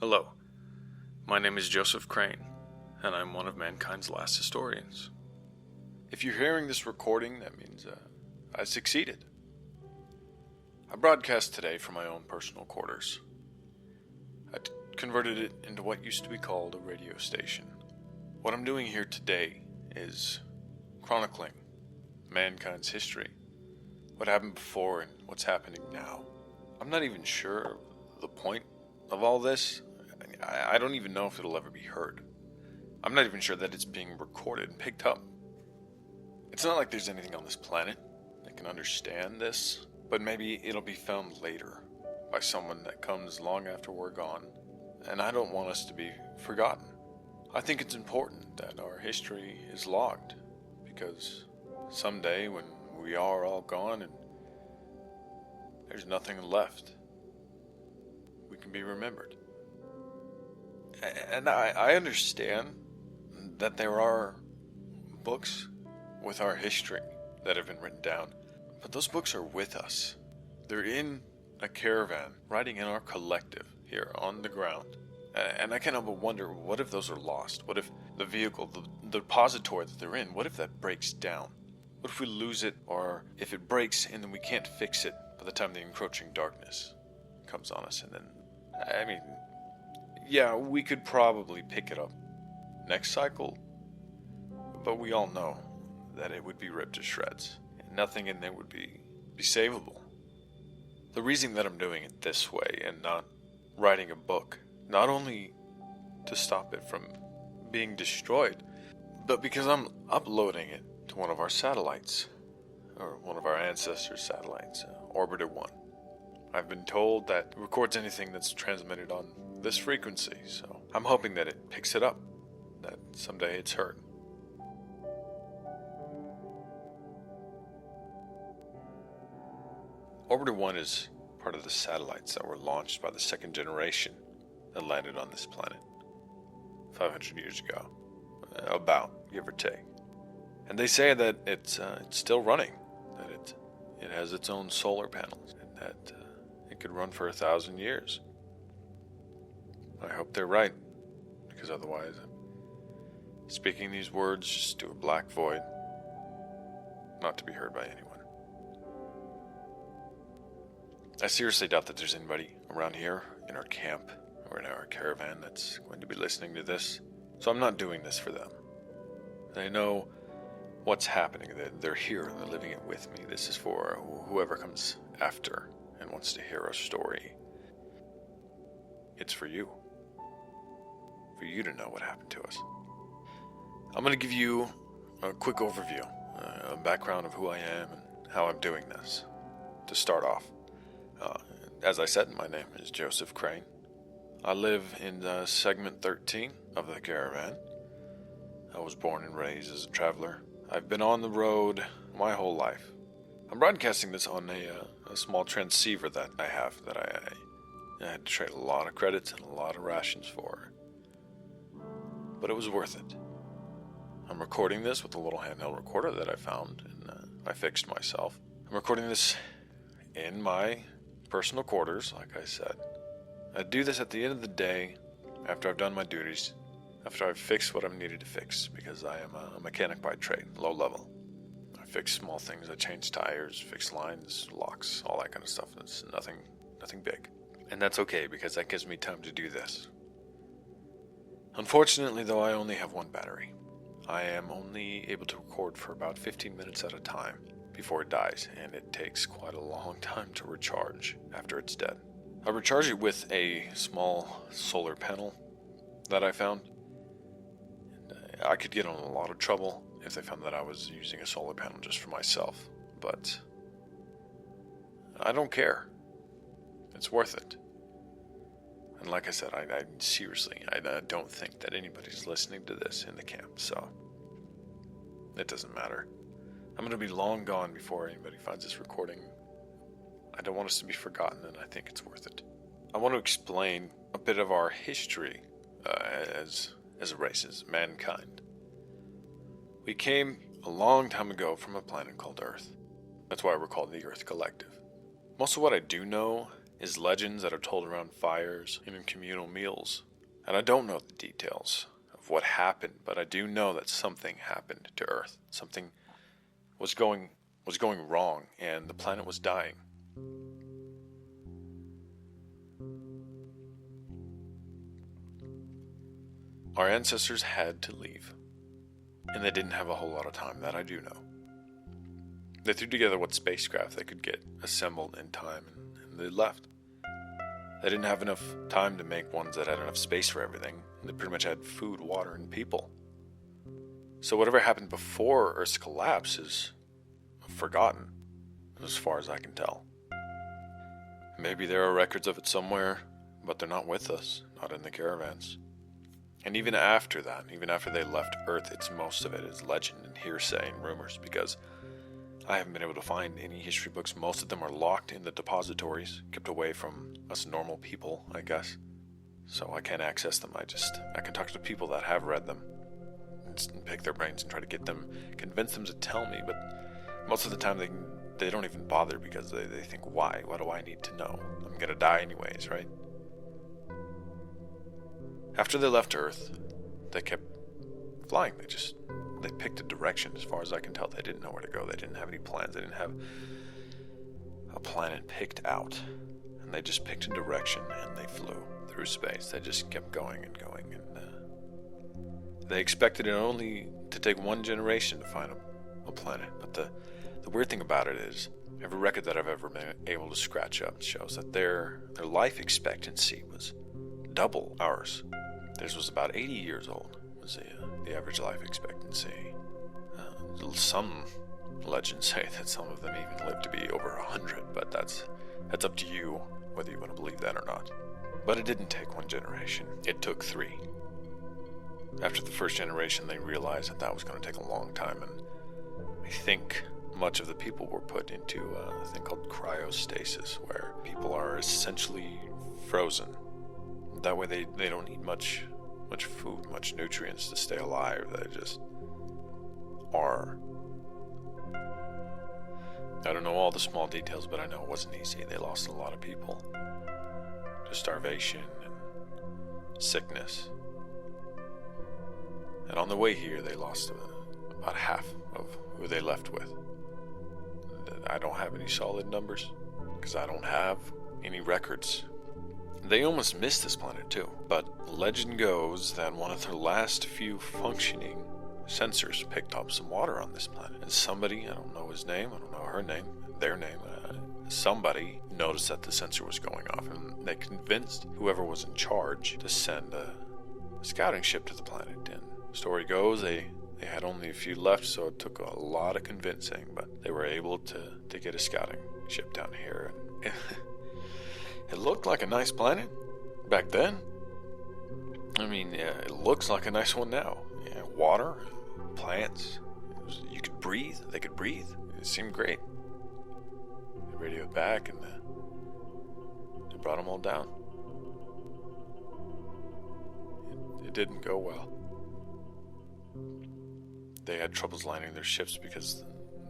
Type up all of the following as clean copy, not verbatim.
Hello, my name is Joseph Crane, and I'm one of mankind's last historians. If you're hearing this recording, that means I succeeded. I broadcast today from my own personal quarters. I converted it into what used to be called a radio station. What I'm doing here today is chronicling mankind's history, what happened before and what's happening now. I'm not even sure the point of all this. I don't even know if it'll ever be heard. I'm not even sure that it's being recorded and picked up. It's not like there's anything on this planet that can understand this, but maybe it'll be found later by someone that comes long after we're gone, and I don't want us to be forgotten. I think it's important that our history is logged, because someday when we are all gone and there's nothing left, we can be remembered. And I understand that there are books with our history that have been written down, but those books are with us. They're in a caravan, riding in our collective here on the ground. And I can't help but wonder, what if those are lost? What if the vehicle, the repository that they're in, what if that breaks down? What if we lose it, or if it breaks and then we can't fix it by the time the encroaching darkness comes on us? And then, yeah, we could probably pick it up next cycle, but we all know that it would be ripped to shreds, and nothing in there would be savable. The reason that I'm doing it this way and not writing a book, not only to stop it from being destroyed, but because I'm uploading it to one of our satellites, or one of our ancestors' satellites, Orbiter 1. I've been told that it records anything that's transmitted on this frequency, so I'm hoping that it picks it up, that someday it's heard. Orbiter 1 is part of the satellites that were launched by the second generation that landed on this planet 500 years ago, about, give or take. And they say that it's still running, that it has its own solar panels, and that it could run for 1,000 years. I hope they're right, because otherwise I'm speaking these words just to a black void, not to be heard by anyone. I seriously doubt that there's anybody around here in our camp or in our caravan that's going to be listening to this, so I'm not doing this for them. They know what's happening. They're here, they're living it with me. This is for whoever comes after and wants to hear our story. It's for you. For you to know what happened to us. I'm going to give you a quick overview, a background of who I am and how I'm doing this. To start off, as I said, my name is Joseph Crane. I live in segment 13 of the caravan. I was born and raised as a traveler. I've been on the road my whole life. I'm broadcasting this on a small transceiver that I have, that I had to trade a lot of credits and a lot of rations for. But it was worth it. I'm recording this with a little handheld recorder that I found and I fixed myself. I'm recording this in my personal quarters, like I said. I do this at the end of the day, after I've done my duties, after I've fixed what I've needed to fix, because I am a mechanic by trade, low level. I fix small things. I change tires, fix lines, locks, all that kind of stuff. It's nothing big. And that's okay, because that gives me time to do this. Unfortunately, though, I only have one battery. I am only able to record for about 15 minutes at a time before it dies, and it takes quite a long time to recharge after it's dead. I recharge it with a small solar panel that I found. And I could get in a lot of trouble if they found that I was using a solar panel just for myself, but I don't care. It's worth it. And like I said, I seriously, I don't think that anybody's listening to this in the camp, so it doesn't matter. I'm going to be long gone before anybody finds this recording. I don't want us to be forgotten, and I think it's worth it. I want to explain a bit of our history as a race, as mankind. We came a long time ago from a planet called Earth. That's why we're called the Earth Collective. Most of what I do know is legends that are told around fires and in communal meals. And I don't know the details of what happened, but I do know that something happened to Earth. Something was going wrong, and the planet was dying. Our ancestors had to leave, and they didn't have a whole lot of time, that I do know. They threw together what spacecraft they could get assembled in time, and they left. They didn't have enough time to make ones that had enough space for everything. They pretty much had food, water, and people. So whatever happened before Earth's collapse is forgotten, as far as I can tell. Maybe there are records of it somewhere, but they're not with us, not in the caravans. And even after that, even after they left Earth, most of it is legend and hearsay and rumors, because I haven't been able to find any history books. Most of them are locked in the depositories, kept away from us normal people, I guess. So I can't access them. I can talk to people that have read them and pick their brains and try to convince them to tell me, but most of the time they don't even bother, because they think, why? What do I need to know? I'm gonna die anyways, right? After they left Earth, they kept flying. They picked a direction. As far as I can tell, they didn't know where to go. They didn't have any plans. They didn't have a planet picked out. And they just picked a direction, and they flew through space. They just kept going and going. And they expected it only to take one generation to find a planet. But the weird thing about it is, every record that I've ever been able to scratch up shows that their life expectancy was double ours. Theirs was about 80 years old, was the average life expectancy. Some legends say that some of them even live to be over 100, but that's up to you whether you want to believe that or not. But it didn't take one generation. It took 3. After the first generation, they realized that was going to take a long time, and I think much of the people were put into a thing called cryostasis, where people are essentially frozen. That way they don't need much food, much nutrients to stay alive. They just are. I don't know all the small details, but I know it wasn't easy. They lost a lot of people to starvation and sickness. And on the way here, they lost about half of who they left with. I don't have any solid numbers, because I don't have any records. They almost missed this planet too, but legend goes that one of their last few functioning sensors picked up some water on this planet. And somebody, I don't know his name, I don't know her name, their name, somebody noticed that the sensor was going off, and they convinced whoever was in charge to send a scouting ship to the planet. And the story goes, they had only a few left, so it took a lot of convincing, but they were able to get a scouting ship down here. And it looked like a nice planet back then. I mean, yeah, it looks like a nice one now. Yeah, water, plants. You could breathe. They could breathe. It seemed great. They radioed back, and they brought them all down. It didn't go well. They had troubles landing their ships because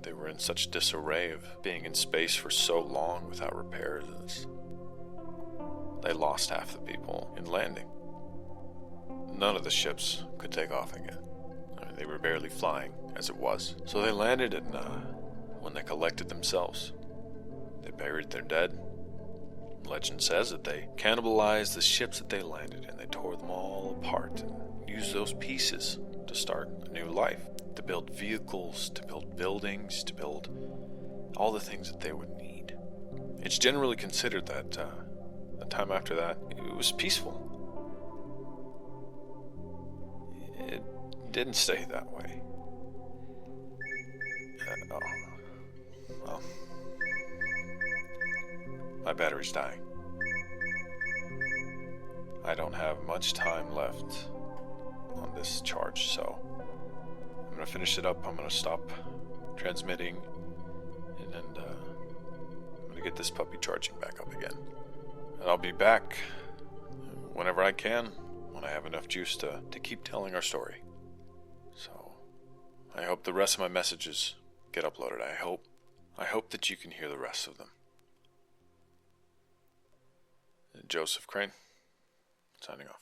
they were in such disarray of being in space for so long without repairs. They lost half the people in landing. None of the ships could take off again. I mean, they were barely flying as it was. So they landed, and when they collected themselves, they buried their dead. Legend says that they cannibalized the ships that they landed, and they tore them all apart and used those pieces to start a new life, to build vehicles, to build buildings, to build all the things that they would need. It's generally considered that the time after that, it was peaceful. It didn't stay that way. Well, my battery's dying. I don't have much time left on this charge, so I'm gonna finish it up. I'm gonna stop transmitting, and then I'm gonna get this puppy charging back up again. And I'll be back whenever I can, when I have enough juice to keep telling our story. So I hope the rest of my messages get uploaded. I hope that you can hear the rest of them. Joseph Crane, signing off.